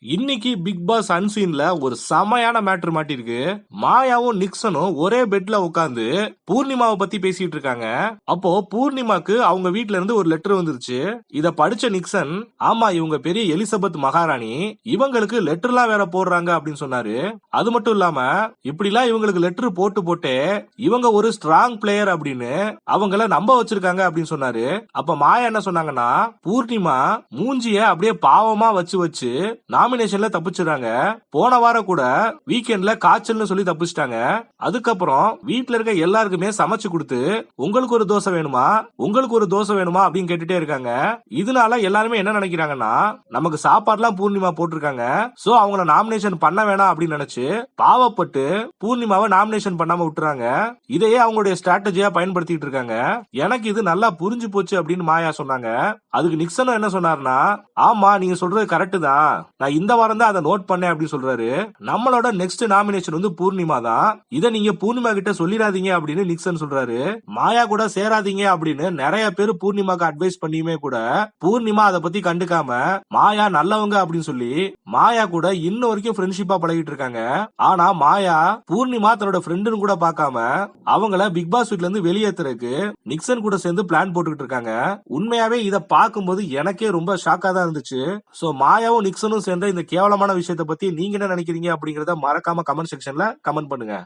இன்னைக்கு big pass அன்சீன்ல ஒரு செமையான மேட்ரு மாட்டிருக்கு. மாயாவும் நிக்சனும் ஒரே பெட்ல உட்கார்ந்து பூர்ணிமாவை பத்தி பேசிட்டு இருக்காங்க. அப்போ பூர்ணிமாக்கு அவங்க வீட்ல இருந்து ஒரு லெட்டர் வந்துருச்சு. இத படிச்ச நிக்சன், ஆமா இவங்க பெரிய எலிசபெத் மகாராணி, இவங்களுக்கு லெட்டர்லாம் வேற போடுறாங்க அப்படின்னு சொன்னாரு. அது மட்டும் இல்லாம இப்படிலாம் இவங்களுக்கு லெட்டர் போட்டு போட்டே இவங்க ஒரு ஸ்ட்ராங் பிளேயர் அப்படின்னு அவங்கள நம்ப வச்சிருக்காங்க அப்படின்னு சொன்னாரு. அப்ப மாயா என்ன சொன்னாங்கன்னா, பூர்ணிமா மூஞ்சிய அப்படியே பாவமா வச்சு வச்சு நாமினேஷன்ல தப்பிச்சுறாங்க. போன வாரம் கூட வீக்கெண்ட்ல காய்ச்சல்னு சொல்லி தப்பிச்சிட்டாங்க. அதுக்கப்புறம் வீட்ல இருக்க எல்லாருக்குமே சமைச்சு கொடுத்து உங்களுக்கு ஒரு தோசை வேணுமா, உங்களுக்கு ஒரு தோசை வேணுமா அப்படின்னு கேட்டுட்டே இருக்காங்க. இதனால எல்லாருமே என்ன நினைக்கிறாங்கன்னா, நமக்கு சாப்பாடுலாம் பூர்ணிமா போட்டிருக்காங்க, சோ அவங்கள நாமினேஷன் பண்ண வேணாம் அப்படின்னு நினைச்சு பாவப்பட்டு பூர்ணிமாவை நாமினேஷன் பண்ணாம விட்டுறாங்க. இதையே அவங்களுடைய ஸ்ட்ராட்டஜியா பயன்படுத்திட்டு இருக்காங்க. எனக்கு இது நல்லா புரிஞ்சு போச்சு அப்படின்னு மாயா சொன்னாங்க. அதுக்கு நிக்சனும் என்ன சொன்னார்னா, ஆமா நீங்க சொல்றது கரெக்ட் தான், நான் இந்த வாரம் தான் அதை நோட் பண்ணேன் அப்படின்னு சொல்றாரு. நம்மளோட நெக்ஸ்ட் நாமினேஷன் வந்து பூர்ணிமா தான், இதை நீங்க பூர்ணிமா கிட்ட சொல்லிடாதீங்க அப்படின்னு நிக்சன் சொல்றாரு. மாயா கூட சேராதீங்க அப்படின்னு நிறைய பேர் பூர்ணிமாக்கு அட்வைஸ் பண்ணியுமே கூட பூர்ணிமா அதை பத்தி கண்டுக்காம மாயா நல்லவங்க அப்படின்னு சொல்லி மாயா கூட இன்ன வரைக்கும் ஃப்ரெண்ட்ஷிப்பா பழகிட்டு இருக்காங்க. ஆனா மாயா பூர்ணிமா தன்னோட ஃப்ரெண்டுன்னு கூட பார்க்காம அவங்கள பிக் பாஸ் வீட்ல இருந்து வெளியேத்துறதுக்கு நிக்சன் கூட சேர்ந்து பிளான் போட்டுக்கிட்டு இருக்காங்க. உண்மையாவே இதை பார்க்கும்போது எனக்கே ரொம்ப ஷாக்கா தான் இருந்துச்சு. சோ மாயாவும் நிக்சனும் சேர்ந்த இந்த கேவலமான விஷயத்தை பத்தி நீங்க என்ன நினைக்கிறீங்க அப்படிங்கறத மறக்காம கமெண்ட் செக்ஷன்ல கமெண்ட் பண்ணுங்க.